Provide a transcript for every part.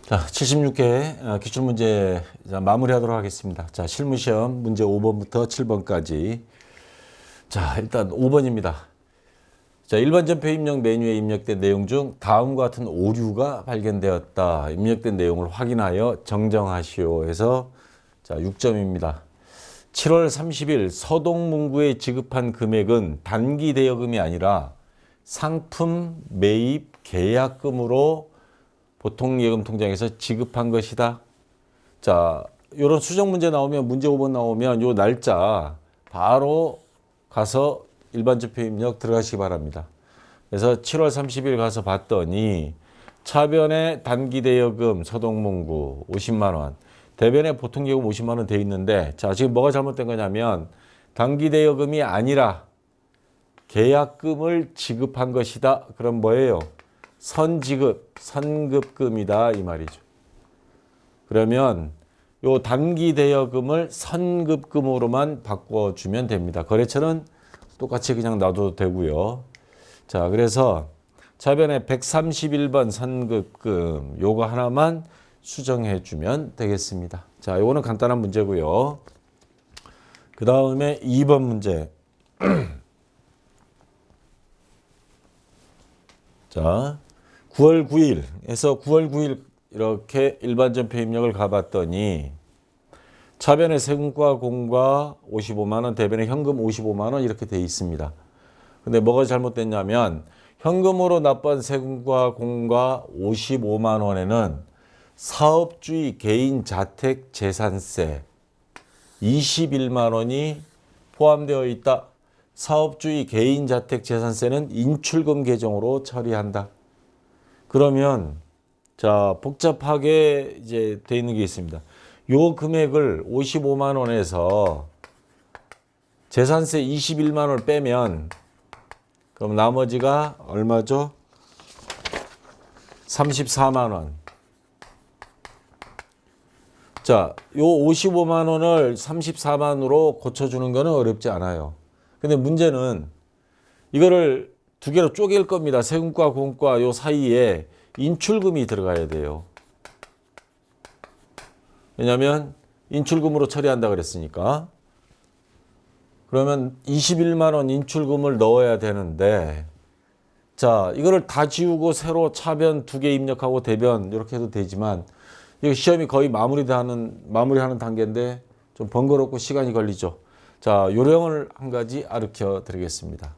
자, 76회 기출문제 마무리하도록 하겠습니다. 자, 실무시험 문제 5번부터 7번까지. 자, 일단 5번입니다. 자, 일반 전표 입력 메뉴에 입력된 내용 중 다음과 같은 오류가 발견되었다. 입력된 내용을 확인하여 정정하시오 해서 자, 6점입니다. 7월 30일 서동문구에 지급한 금액은 단기 대여금이 아니라 상품 매입 계약금으로 보통예금 통장에서 지급한 것이다. 자, 이런 수정 문제 나오면, 문제 5번 나오면 요 날짜 바로 가서 일반 전표 입력 들어가시기 바랍니다. 그래서 7월 30일 가서 봤더니 차변에 단기 대여금 서동문구 50만 원, 대변에 보통예금 50만 원 돼 있는데, 자, 지금 뭐가 잘못된 거냐면 단기 대여금이 아니라 계약금을 지급한 것이다. 그럼 뭐예요? 선지급, 선급금이다 이 말이죠. 그러면 요 단기 대여금을 선급금으로만 바꿔주면 됩니다. 거래처는 똑같이 그냥 놔둬도 되고요. 자, 그래서 차변에 131번 선급금 요거 하나만 수정해 주면 되겠습니다. 자, 요거는 간단한 문제고요. 그 다음에 2번 문제. 자, 9월 9일에서 9월 9일 이렇게 일반 전표 입력을 가봤더니 차변에 세금과 공과 55만 원, 대변에 현금 55만 원 이렇게 돼 있습니다. 근데 뭐가 잘못됐냐면 현금으로 납부한 세금과 공과 55만 원에는 사업주의 개인 자택 재산세 21만 원이 포함되어 있다. 사업주의 개인 자택 재산세는 인출금 계정으로 처리한다. 그러면 자, 복잡하게 이제 돼 있는 게 있습니다. 요 금액을 55만 원에서 재산세 21만 원을 빼면 그럼 나머지가 얼마죠? 34만 원. 자, 요 55만 원을 34만으로 고쳐주는 거는 어렵지 않아요. 근데 문제는 이거를 두 개로 쪼갤 겁니다. 세금과 공과 요 사이에 인출금이 들어가야 돼요. 왜냐하면 인출금으로 처리한다 그랬으니까. 그러면 21만 원 인출금을 넣어야 되는데, 자, 이거를 다 지우고 새로 차변 두 개 입력하고 대변 이렇게 해도 되지만 이거 시험이 거의 마무리하는 단계인데 좀 번거롭고 시간이 걸리죠. 자, 요령을 한 가지 가르쳐 드리겠습니다.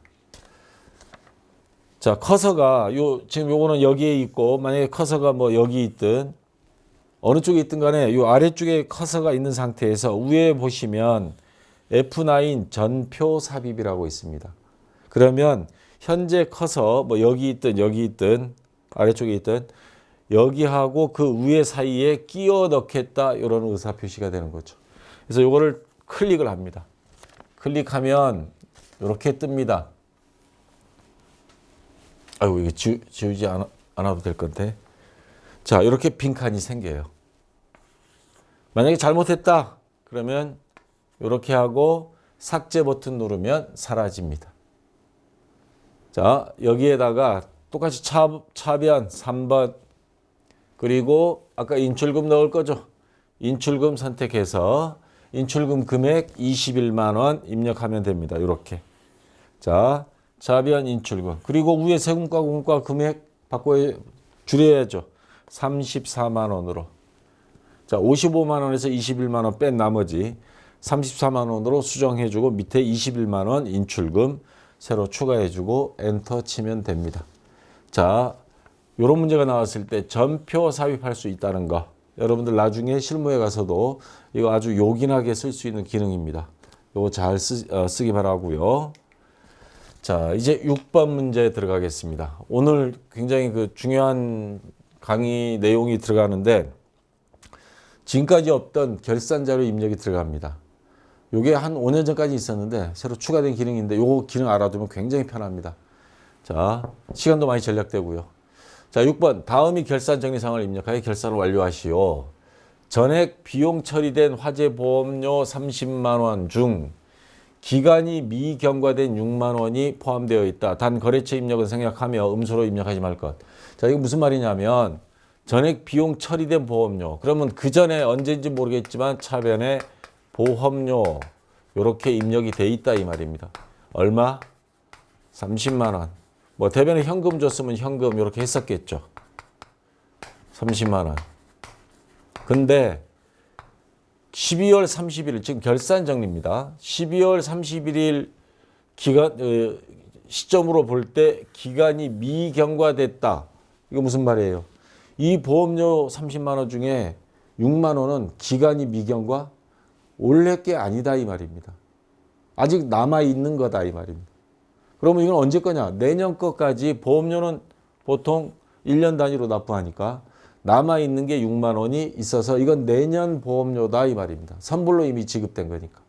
자, 커서가 지금 요거는 여기에 있고, 만약에 커서가 뭐 여기 있든 어느 쪽에 있든 간에 요 아래쪽에 커서가 있는 상태에서 위에 보시면 F9 전표 삽입이라고 있습니다. 그러면 현재 커서 뭐 여기 있든 아래쪽에 있든 여기하고 그 위에 사이에 끼워 넣겠다 이런 의사 표시가 되는 거죠. 그래서 요거를 클릭을 합니다. 클릭하면 이렇게 뜹니다. 아이고, 이게 지우지 않아도 될 건데. 자, 이렇게 빈칸이 생겨요. 만약에 잘못했다 그러면 이렇게 하고 삭제 버튼 누르면 사라집니다. 자, 여기에다가 똑같이 차변 3번 그리고 아까 인출금 넣을 거죠. 인출금 선택해서 인출금 금액 21만 원 입력하면 됩니다. 이렇게. 자, 차변 인출금. 그리고 위에 세금과 공과 금액 줄여야죠. 34만 원으로. 자, 55만 원에서 21만 원 뺀 나머지 34만 원으로 수정해주고 밑에 21만 원 인출금 새로 추가해주고 엔터 치면 됩니다. 자, 이런 문제가 나왔을 때 전표 삽입할 수 있다는 거. 여러분들 나중에 실무에 가서도 이거 아주 요긴하게 쓸 수 있는 기능입니다. 이거 잘 쓰기 바라고요. 자, 이제 6번 문제 들어가겠습니다. 오늘 굉장히 그 중요한 강의 내용이 들어가는데 지금까지 없던 결산 자료 입력이 들어갑니다. 요게 한 5년 전까지 있었는데 새로 추가된 기능인데 요 기능 알아두면 굉장히 편합니다. 자, 시간도 많이 절약되고요. 자, 6번 다음이 결산 정리사항을 입력하여 결산을 완료하시오. 전액 비용 처리된 화재보험료 30만 원 중 기간이 미경과된 6만 원이 포함되어 있다. 단 거래처 입력은 생략하며 음수로 입력하지 말 것. 자, 이거 무슨 말이냐면 전액 비용 처리된 보험료. 그러면 그 전에 언제인지 모르겠지만 차변에 보험료 이렇게 입력이 돼 있다 이 말입니다. 얼마? 30만 원. 뭐 대변에 현금 줬으면 현금 이렇게 했었겠죠. 30만 원. 근데 12월 31일 지금 결산 정리입니다. 12월 31일 기간 시점으로 볼 때 기간이 미경과됐다. 이거 무슨 말이에요? 이 보험료 30만 원 중에 6만 원은 기간이 미경과 올해 게 아니다 이 말입니다. 아직 남아 있는 거다 이 말입니다. 그러면 이건 언제 거냐? 내년 거까지 보험료는 보통 1년 단위로 납부하니까 남아 있는 게 6만 원이 있어서 이건 내년 보험료다 이 말입니다. 선불로 이미 지급된 거니까.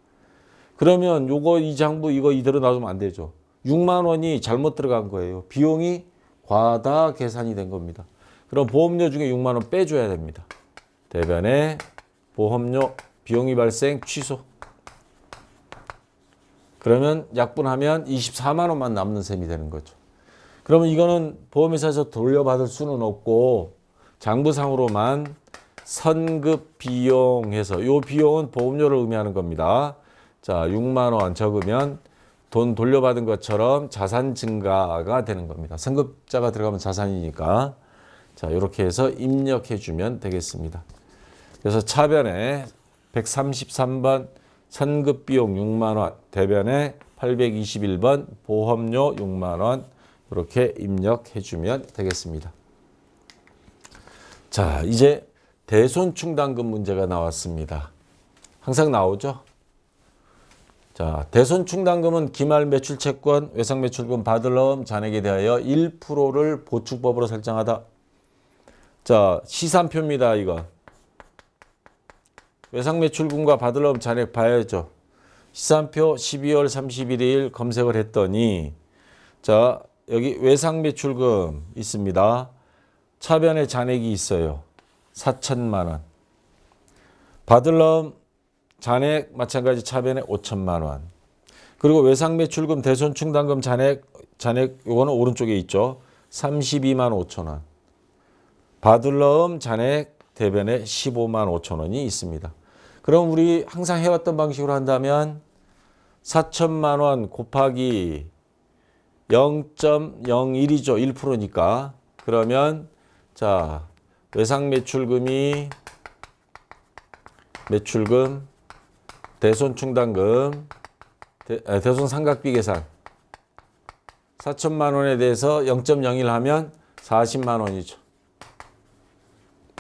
그러면 요거 이 장부 이거 이대로 놔두면 안 되죠. 6만 원이 잘못 들어간 거예요. 비용이 과다 계산이 된 겁니다. 그럼 보험료 중에 6만 원 빼줘야 됩니다. 대변에 보험료 비용이 발생 취소. 그러면 약분하면 24만 원만 남는 셈이 되는 거죠. 그러면 이거는 보험회사에서 돌려받을 수는 없고 장부상으로만 선급 비용해서 이 비용은 보험료를 의미하는 겁니다. 자, 6만 원 적으면 돈 돌려받은 것처럼 자산 증가가 되는 겁니다. 선급자가 들어가면 자산이니까. 자, 이렇게 해서 입력해 주면 되겠습니다. 그래서 차변에 133번 선급 비용 6만 원, 대변에 821번 보험료 6만 원 이렇게 입력해 주면 되겠습니다. 자, 이제 대손충당금 문제가 나왔습니다. 항상 나오죠? 자, 대손충당금은 기말 매출채권, 외상매출금 받을 놈 잔액에 대하여 1%를 보충법으로 설정하다. 자, 시산표입니다, 이거. 외상매출금과 받을 놈 잔액 봐야죠. 시산표 12월 31일 검색을 했더니, 자, 여기 외상매출금 있습니다. 차변에 잔액이 있어요. 4천만 원. 받을 놈 잔액 마찬가지 차변에 5천만 원. 그리고 외상매출금 대손충당금 잔액 요거는 오른쪽에 있죠. 32만 5천 원. 받을 놈 잔액 대변에 15만 5천 원이 있습니다. 그럼 우리 항상 해왔던 방식으로 한다면 4천만 원 곱하기 0.01이죠. 1%니까. 그러면 자, 외상매출금이 매출금 대손충당금 대손상각비 계산 4천만 원에 대해서 0.01 하면 40만 원이죠.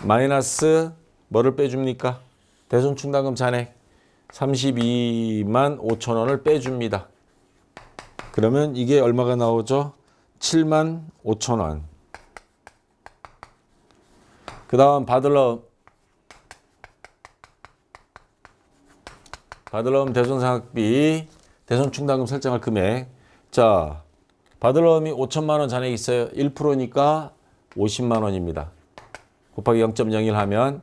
마이너스 뭐를 빼줍니까? 대손충당금 잔액 32만 5천 원을 빼줍니다. 그러면 이게 얼마가 나오죠? 7만 5천 원. 그 다음 받을 놈 대손상각비 대손충당금 설정할 금액. 자, 받을 놈이 5천만 원 잔액이 있어요. 1%니까 50만 원입니다. 곱하기 0.01 하면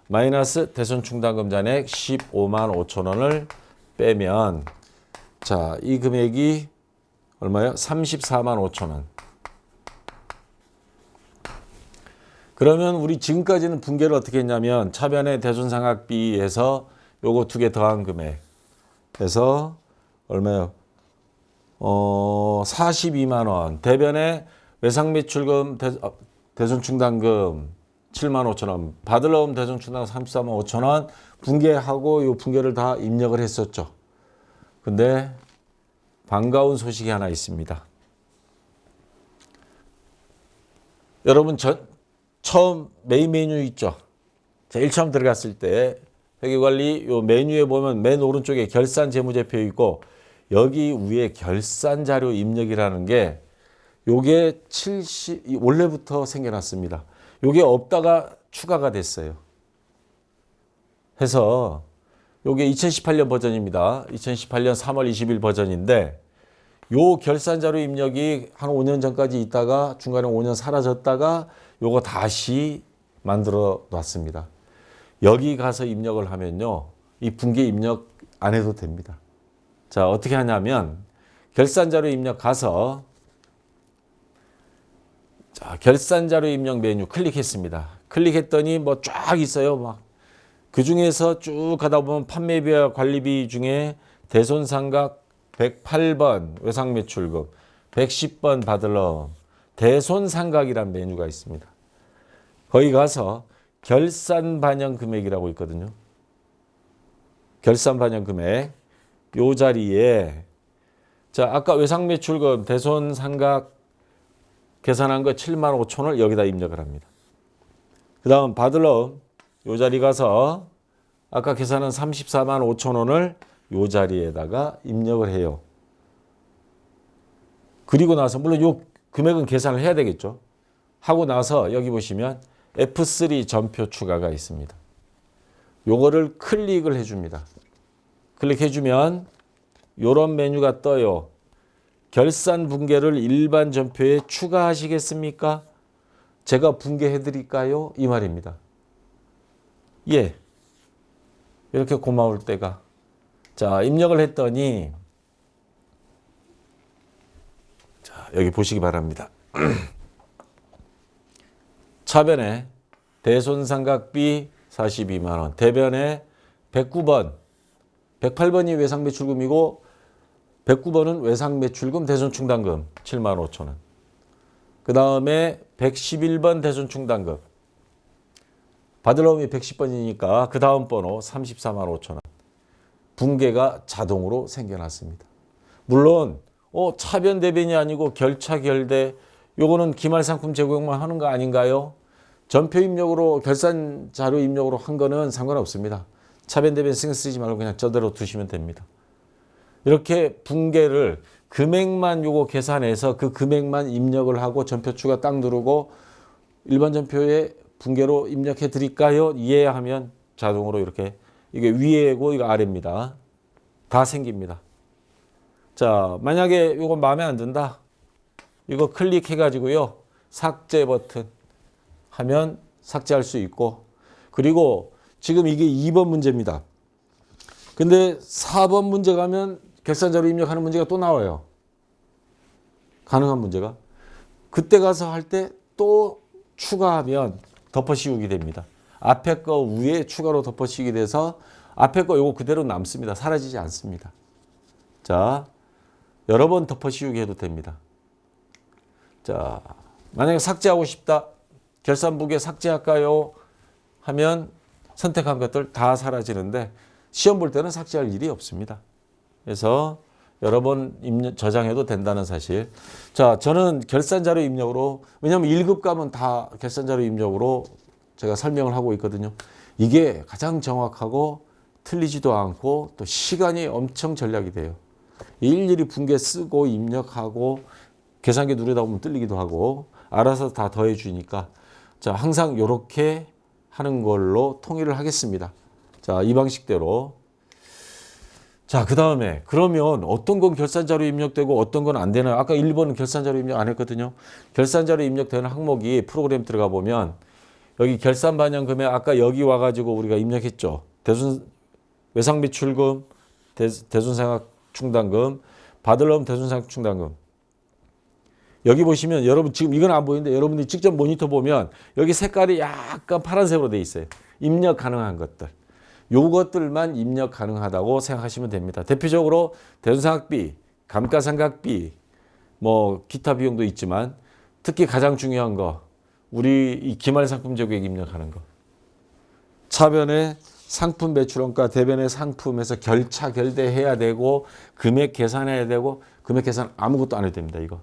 마이너스 대손충당금 잔액 15만 5천 원을 빼면 자, 이 금액이 얼마요? 34만 5천 원. 그러면 우리 지금까지는 분계를 어떻게 했냐면 차변의 대손상각비에서 요거 두 개 더한 금액 해서 얼마요? 42만 원. 대변의 외상매출금 대손충당금 7만 5천 원. 받을 놈 대손충당금 34만 5천 원. 분계하고 요 분계를 다 입력을 했었죠. 근데 반가운 소식이 하나 있습니다. 여러분 처음 메인 메뉴 있죠? 제일 처음 들어갔을 때 회계관리 요 메뉴에 보면 맨 오른쪽에 결산 재무제표 있고 여기 위에 결산 자료 입력이라는 게 요게 원래부터 생겨났습니다. 요게 없다가 추가가 됐어요. 해서 요게 2018년 버전입니다. 2018년 3월 20일 버전인데 요 결산 자료 입력이 한 5년 전까지 있다가 중간에 5년 사라졌다가 요거 다시 만들어 놨습니다. 여기 가서 입력을 하면요. 이 분계 입력 안 해도 됩니다. 자, 어떻게 하냐면 결산자료 입력 가서 자, 결산자료 입력 메뉴 클릭했습니다. 클릭했더니 뭐 쫙 있어요. 막 그 중에서 쭉 가다 보면 판매비와 관리비 중에 대손상각 108번 외상매출금, 110번 받을럼 대손상각이란 메뉴가 있습니다. 거기 가서 결산 반영 금액이라고 있거든요. 결산 반영 금액 요 자리에 자 아까 외상매출금 대손상각 계산한 거 7만 5천 원을 여기다 입력을 합니다. 그 다음 받을럼 요 자리 가서 아까 계산한 34만 5천 원을 요 자리에다가 입력을 해요. 그리고 나서 물론 요 금액은 계산을 해야 되겠죠. 하고 나서 여기 보시면 F3 전표 추가가 있습니다. 요거를 클릭을 해줍니다. 클릭해주면 요런 메뉴가 떠요. 결산 붕괴를 일반 전표에 추가하시겠습니까? 제가 붕괴해 드릴까요? 이 말입니다. 예. 이렇게 고마울 때가. 자, 입력을 했더니 자, 여기 보시기 바랍니다. 차변에 대손상각비 42만 원, 대변에 109번, 108번이 외상매출금이고 109번은 외상매출금 대손충당금 7만 5천 원. 그 다음에 111번 대손충당금. 받을 놈이 110번이니까 그 다음 번호 34만 5천 원. 붕괴가 자동으로 생겨났습니다. 물론 차변 대변이 아니고 결차 결대 요거는 기말상품 제공만 하는 거 아닌가요? 전표 입력으로 결산 자료 입력으로 한 거는 상관없습니다. 차변 대변 신경 쓰지 말고 그냥 저대로 두시면 됩니다. 이렇게 붕괴를 금액만 요거 계산해서 그 금액만 입력을 하고 전표 추가 딱 누르고 일반 전표에 붕괴로 입력해 드릴까요? 이해하면 자동으로 이렇게 이게 위에고 이거 아래입니다. 다 생깁니다. 자, 만약에 이거 마음에 안 든다. 이거 클릭해 가지고요. 삭제 버튼 하면 삭제할 수 있고 그리고 지금 이게 2번 문제입니다. 근데 4번 문제 가면 결산자료 입력하는 문제가 또 나와요. 가능한 문제가. 그때 가서 할 때 또 추가하면 덮어씌우기 됩니다. 앞에 거 위에 추가로 덮어씌우기 돼서 앞에 거 요거 그대로 남습니다. 사라지지 않습니다. 자, 여러 번 덮어씌우기 해도 됩니다. 자, 만약에 삭제하고 싶다. 결산부에 삭제할까요? 하면 선택한 것들 다 사라지는데 시험 볼 때는 삭제할 일이 없습니다. 그래서 여러 번 저장해도 된다는 사실. 자, 저는 결산자료 입력으로 왜냐하면 1급 가면 다 결산자료 입력으로 제가 설명을 하고 있거든요. 이게 가장 정확하고 틀리지도 않고 또 시간이 엄청 절약이 돼요. 일일이 붕괴 쓰고 입력하고 계산기 누르다 보면 뜰리기도 하고 알아서 다 더해 주니까 자, 항상 이렇게 하는 걸로 통일을 하겠습니다. 자, 이 방식대로. 자, 그 다음에 그러면 어떤 건 결산자료 입력되고 어떤 건 안 되나요? 아까 1번은 결산자료 입력 안 했거든요. 결산자료 입력되는 항목이 프로그램 들어가 보면 여기 결산 반영 금액 아까 여기 와가지고 우리가 입력했죠. 외상매출금, 대손상각 충당금, 받을럼 대손상각 충당금. 여기 보시면 여러분 지금 이건 안 보이는데 여러분들이 직접 모니터 보면 여기 색깔이 약간 파란색으로 돼 있어요. 입력 가능한 것들. 요것들만 입력 가능하다고 생각하시면 됩니다. 대표적으로 대손상각비, 감가상각비, 뭐 기타 비용도 있지만 특히 가장 중요한 거 우리 이 기말상품 제고액 입력하는 거. 차변에 상품 배출원가, 대변에 상품에서 결차 결대해야 되고 금액 계산해야 되고 금액 계산 아무것도 안 해도 됩니다. 이거.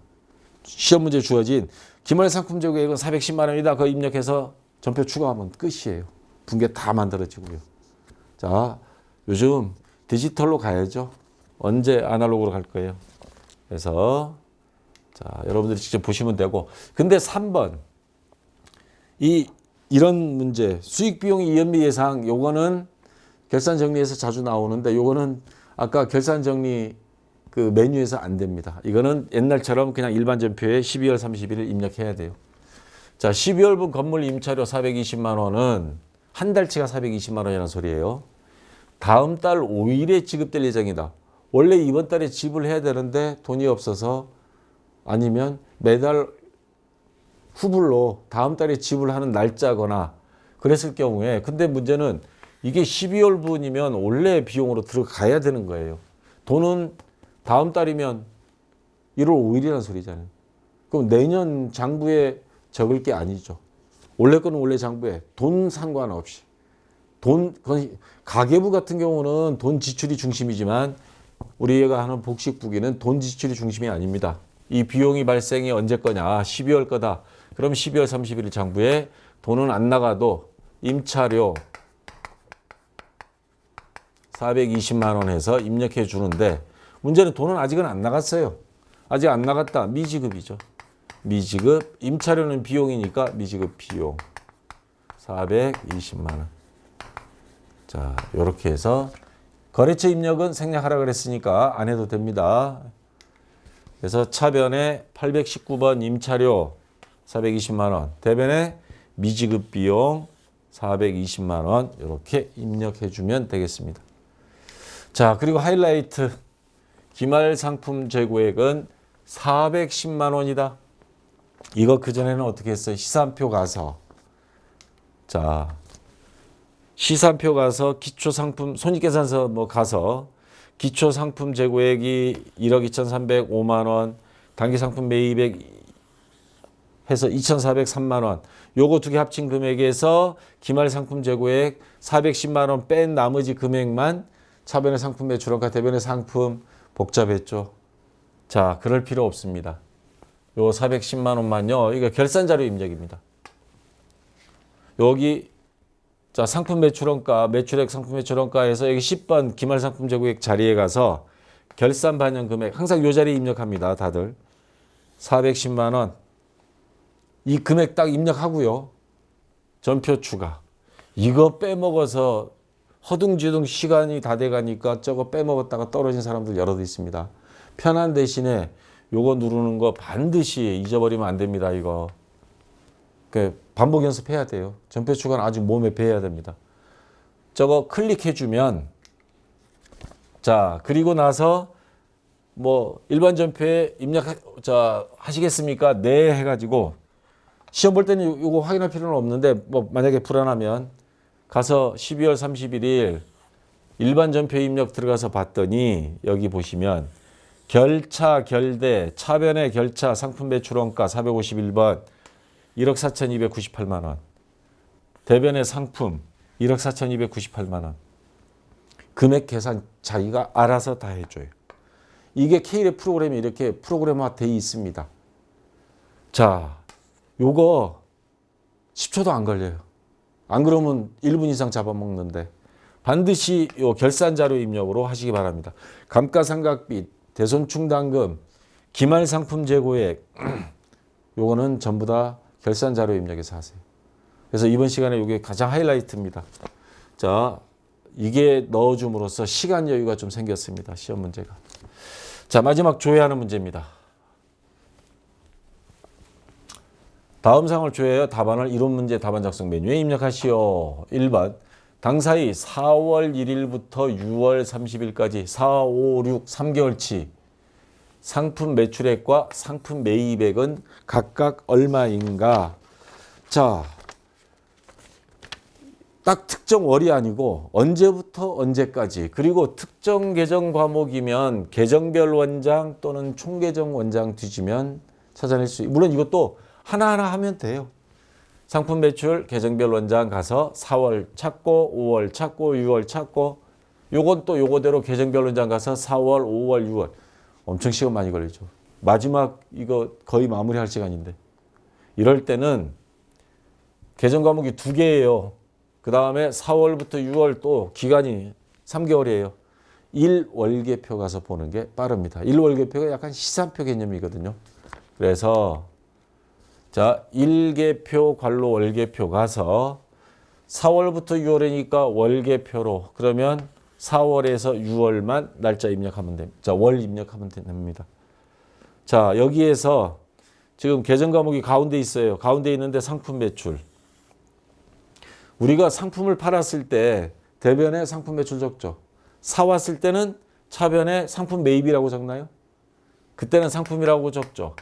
시험 문제 주어진 기말상품 제고액은 410만 원이다. 그거 입력해서 전표 추가하면 끝이에요. 붕괴 다 만들어지고요. 자, 요즘 디지털로 가야죠. 언제 아날로그로 갈 거예요. 그래서 자, 여러분들이 직접 보시면 되고. 근데 3번 이런 문제 수익 비용 이연비 예상 요거는 결산 정리에서 자주 나오는데 요거는 아까 결산 정리 그 메뉴에서 안 됩니다. 이거는 옛날처럼 그냥 일반 전표에 12월 31일 입력해야 돼요. 자, 12월분 건물 임차료 420만 원은 한 달치가 420만 원이라는 소리예요. 다음 달 5일에 지급될 예정이다. 원래 이번 달에 지불해야 되는데 돈이 없어서 아니면 매달 후불로 다음 달에 지불하는 날짜거나 그랬을 경우에 근데 문제는 이게 12월 분이면 원래 비용으로 들어가야 되는 거예요. 돈은 다음 달이면 1월 5일이라는 소리잖아요. 그럼 내년 장부에 적을 게 아니죠. 원래 거는 원래 장부에 돈 상관없이 가계부 같은 경우는 돈 지출이 중심이지만 우리가 하는 복식부기는 돈 지출이 중심이 아닙니다. 이 비용이 발생이 언제 거냐? 12월 거다. 그럼 12월 31일 장부에 돈은 안 나가도 임차료 420만 원 해서 입력해 주는데 문제는 돈은 아직은 안 나갔어요. 아직 안 나갔다. 미지급이죠. 미지급. 임차료는 비용이니까 미지급 비용 420만 원. 자, 이렇게 해서 거래처 입력은 생략하라 그랬으니까 안 해도 됩니다. 그래서 차변에 819번 임차료 420만 원, 대변에 미지급 비용 420만 원 이렇게 입력해 주면 되겠습니다. 자, 그리고 하이라이트 기말 상품 재고액은 410만 원이다. 이거 그전에는 어떻게 했어요? 시산표 가서 자, 시산표 가서 기초상품 손익계산서 뭐 가서 기초상품 재고액이 1억 2,305만 원, 단기상품 매입액 해서 2,403만 원. 요거 두 개 합친 금액에서 기말상품 재고액 410만 원 뺀 나머지 금액만 차변의 상품 매출원가 대변의 상품 복잡했죠. 자, 그럴 필요 없습니다. 요 410만 원만요. 이거 결산자료 입력입니다. 여기 자, 상품 매출원가, 매출액 상품 매출원가에서 여기 10번 기말상품 재고액 자리에 가서 결산 반영 금액 항상 요 자리에 입력합니다. 다들 410만 원. 이 금액 딱 입력하고요. 전표 추가. 이거 빼먹어서 허둥지둥 시간이 다 돼가니까 저거 빼먹었다가 떨어진 사람들 여럿 있습니다. 편한 대신에 요거 누르는 거 반드시 잊어버리면 안 됩니다. 이거. 반복 연습해야 돼요. 전표 추가는 아주 몸에 배야 됩니다. 저거 클릭해주면 자, 그리고 나서 뭐 일반 전표에 하시겠습니까? 네 해가지고 시험 볼 때는 이거 확인할 필요는 없는데 뭐 만약에 불안하면 가서 12월 31일 일반 전표 입력 들어가서 봤더니 여기 보시면 결차 결대 차변의 결차 상품 매출원가 451번 1억 4,298만 원. 대변의 상품 1억 4,298만 원. 금액 계산 자기가 알아서 다 해줘요. 이게 K랩 프로그램이 이렇게 프로그램화 되어 있습니다. 자, 요거 10초도 안 걸려요. 안 그러면 1분 이상 잡아먹는데 반드시 요 결산자료 입력으로 하시기 바랍니다. 감가상각비, 대손충당금, 기말상품 재고액 요거는 전부 다 결산자료 입력해서 하세요. 그래서 이번 시간에 이게 가장 하이라이트입니다. 자, 이게 넣어줌으로써 시간 여유가 좀 생겼습니다. 시험 문제가. 자, 마지막 조회하는 문제입니다. 다음 사항을 조회하여 답안을 이론 문제 답안 작성 메뉴에 입력하시오. 1번. 당사이 4월 1일부터 6월 30일까지 4, 5, 6, 3개월치 상품 매출액과 상품 매입액은 각각 얼마인가? 자, 딱 특정 월이 아니고 언제부터 언제까지 그리고 특정 계정 과목이면 계정별 원장 또는 총계정 원장 뒤지면 찾아낼 수 있고 물론 이것도 하나하나 하면 돼요. 상품 매출 계정별 원장 가서 4월 찾고 5월 찾고 6월 찾고 요건 또 요거대로 계정별 원장 가서 4월, 5월, 6월 엄청 시간 많이 걸리죠. 마지막 이거 거의 마무리할 시간인데 이럴 때는 계정 과목이 2개예요. 그 다음에 4월부터 6월 또 기간이 3개월이에요. 1월계표 가서 보는 게 빠릅니다. 1월계표가 약간 시산표 개념이거든요. 그래서 자, 1계표 관로 월계표 가서 4월부터 6월이니까 월계표로 그러면 4월에서 6월만 날짜 입력하면 됩니다. 자, 월 입력하면 됩니다. 자, 여기에서 지금 계정 과목이 가운데 있어요. 가운데 있는데 상품 매출. 우리가 상품을 팔았을 때 대변에 상품 매출 적죠. 사왔을 때는 차변에 상품 매입이라고 적나요? 그때는 상품이라고 적죠.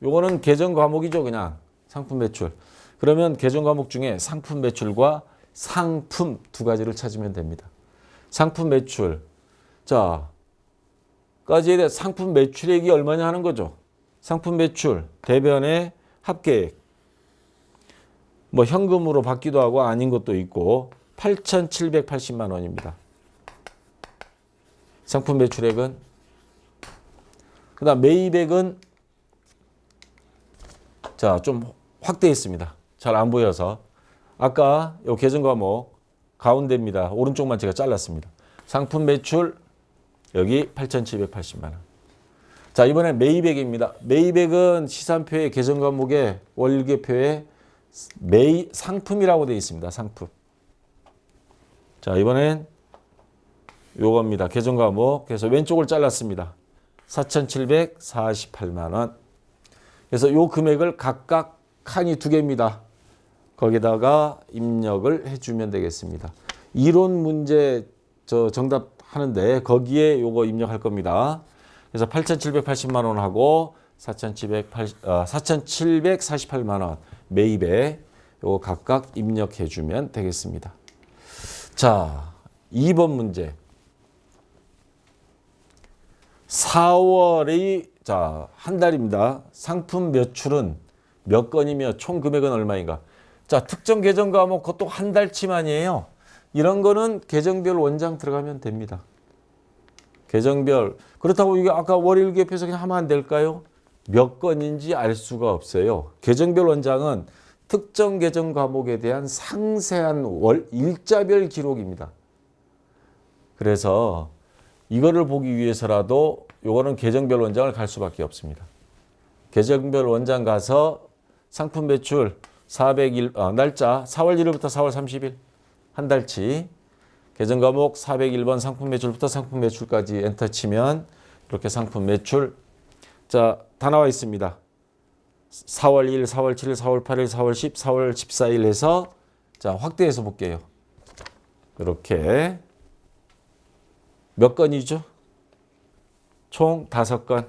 요거는 계정 과목이죠. 그냥 상품 매출. 그러면 계정 과목 중에 상품 매출과 상품 두 가지를 찾으면 됩니다. 상품 매출. 자, 까지에 대해 상품 매출액이 얼마냐 하는 거죠. 상품 매출 대변의 합계액. 뭐 현금으로 받기도 하고 아닌 것도 있고 8,780만 원입니다. 상품 매출액은. 그다음 매입액은 자, 좀 확대했습니다. 잘 안 보여서. 아까 요 계정 과목 가운데입니다. 오른쪽만 제가 잘랐습니다. 상품 매출 여기 8,780만 원. 자, 이번엔 매입액입니다. 매입액은 시산표의 계정 과목의 월계표에 상품이라고 되어 있습니다. 상품. 자, 이번엔 요겁니다. 계정 과목. 그래서 왼쪽을 잘랐습니다. 4,748만 원. 그래서 요 금액을 각각 칸이 두 개입니다. 거기다가 입력을 해주면 되겠습니다. 이론 문제 정답 하는데 거기에 요거 입력할 겁니다. 그래서 8,780만 원하고 4,748만 원 매입에 요거 각각 입력해 주면 되겠습니다. 자, 2번 문제. 4월이 한 달입니다. 상품 매출은 몇 건이며 총 금액은 얼마인가? 자, 특정 계정 과목 그것도 한 달치만이에요. 이런 거는 계정별 원장 들어가면 됩니다. 계정별. 그렇다고 이게 아까 월일계표에서 그냥 하면 안 될까요? 몇 건인지 알 수가 없어요. 계정별 원장은 특정 계정 과목에 대한 상세한 일자별 기록입니다. 그래서 이거를 보기 위해서라도 요거는 계정별 원장을 갈 수밖에 없습니다. 계정별 원장 가서 상품 매출 401 날짜 4월 1일부터 4월 30일 한 달치 계정 과목 401번 상품 매출부터 상품 매출까지 엔터 치면 이렇게 상품 매출 자, 다 나와 있습니다. 4월 1일, 4월 7일, 4월 8일, 4월 10, 4월 14일 해서 자, 확대해서 볼게요. 이렇게 몇 건이죠? 총 5건.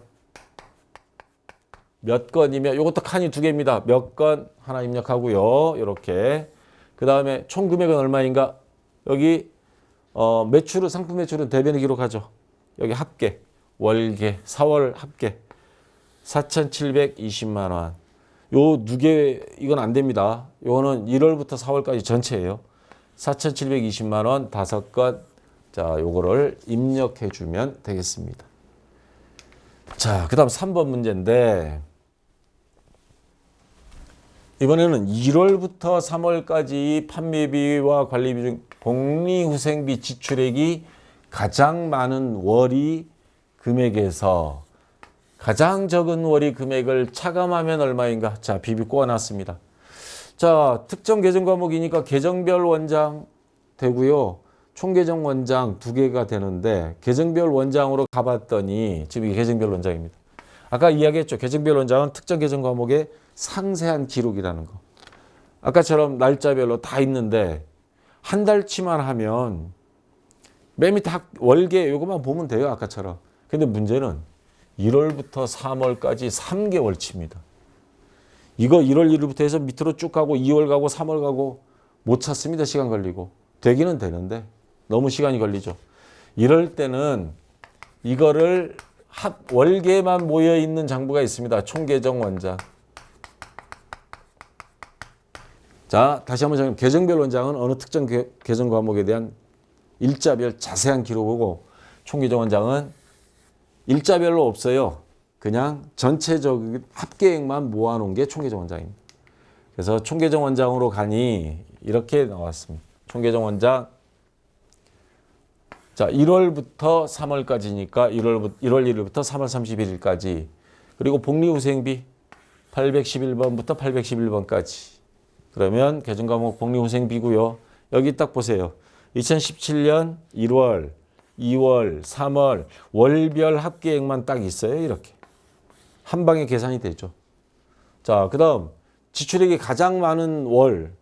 몇 건이면 이것도 칸이 두 개입니다. 몇 건 하나 입력하고요. 이렇게. 그다음에 총 금액은 얼마인가? 여기 매출은 상품 매출은 대변에 기록하죠. 여기 합계. 월계 4월 합계 4,720만 원. 요 두 개 이건 안 됩니다. 요거는 1월부터 4월까지 전체예요. 4,720만 원 5건. 자, 요거를 입력해 주면 되겠습니다. 자, 그다음 3번 문제인데 이번에는 1월부터 3월까지 판매비와 관리비 중 복리후생비 지출액이 가장 많은 월이 금액에서 가장 적은 월이 금액을 차감하면 얼마인가? 자, 비비 꼬아놨습니다. 자, 특정 계정 과목이니까 계정별 원장 되고요. 총계정 원장 두 개가 되는데 계정별 원장으로 가봤더니 지금 이게 계정별 원장입니다. 아까 이야기했죠. 계정별 원장은 특정 계정 과목의 상세한 기록이라는 거. 아까처럼 날짜별로 다 있는데 한 달치만 하면 맨 밑에 월계 요것만 보면 돼요. 아까처럼. 근데 문제는 1월부터 3월까지 3개월치입니다. 이거 1월 1일부터 해서 밑으로 쭉 가고 2월 가고 3월 가고 못 찾습니다. 시간 걸리고. 되기는 되는데 너무 시간이 걸리죠. 이럴 때는 이거를 월계만 모여 있는 장부가 있습니다. 총계정 원장. 자, 다시 한번 정리해. 계정별 원장은 어느 특정 계정 과목에 대한 일자별 자세한 기록이고 총계정 원장은 일자별로 없어요. 그냥 전체적인 합계액만 모아놓은 게 총계정 원장입니다. 그래서 총계정 원장으로 가니 이렇게 나왔습니다. 총계정 원장. 자, 1월부터 3월까지니까 1월 1일부터 3월 31일까지. 그리고 복리후생비 811번부터 811번까지. 그러면 계정 과목 복리후생비고요. 여기 딱 보세요. 2017년 1월, 2월, 3월 월별 합계액만 딱 있어요. 이렇게. 한 방에 계산이 되죠. 자, 그다음 지출액이 가장 많은 월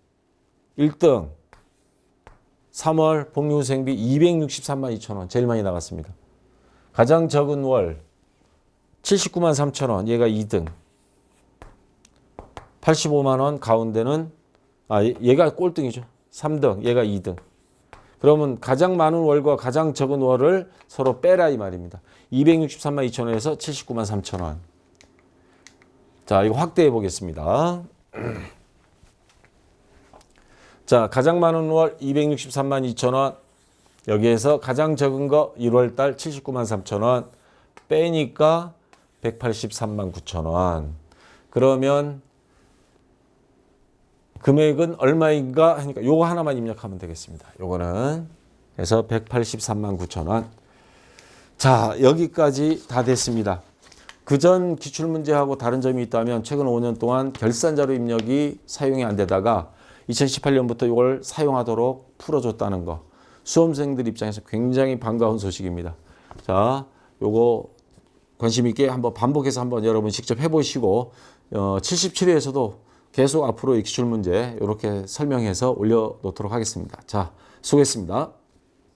1등 3월 복리후생비 263만 2천 원 제일 많이 나갔습니다. 가장 적은 월 79만 3천 원 얘가 2등. 85만 원 가운데는 얘가 꼴등이죠. 3등, 얘가 2등. 그러면 가장 많은 월과 가장 적은 월을 서로 빼라 이 말입니다. 263만 2천 원에서 79만 3천 원. 자, 이거 확대해 보겠습니다. 자, 가장 많은 월 263만 2천 원. 여기에서 가장 적은 거 1월 달 79만 3천 원 빼니까 183만 9천 원. 그러면 금액은 얼마인가 하니까 요거 하나만 입력하면 되겠습니다. 요거는 그래서 183만 9천 원. 자, 여기까지 다 됐습니다. 그전 기출문제하고 다른 점이 있다면 최근 5년 동안 결산자료 입력이 사용이 안 되다가 2018년부터 이걸 사용하도록 풀어줬다는 거. 수험생들 입장에서 굉장히 반가운 소식입니다. 자, 요거 관심 있게 한번 반복해서 한번 여러분 직접 해보시고 77회에서도 계속 앞으로 이 기출문제 이렇게 설명해서 올려놓도록 하겠습니다. 자, 수고했습니다.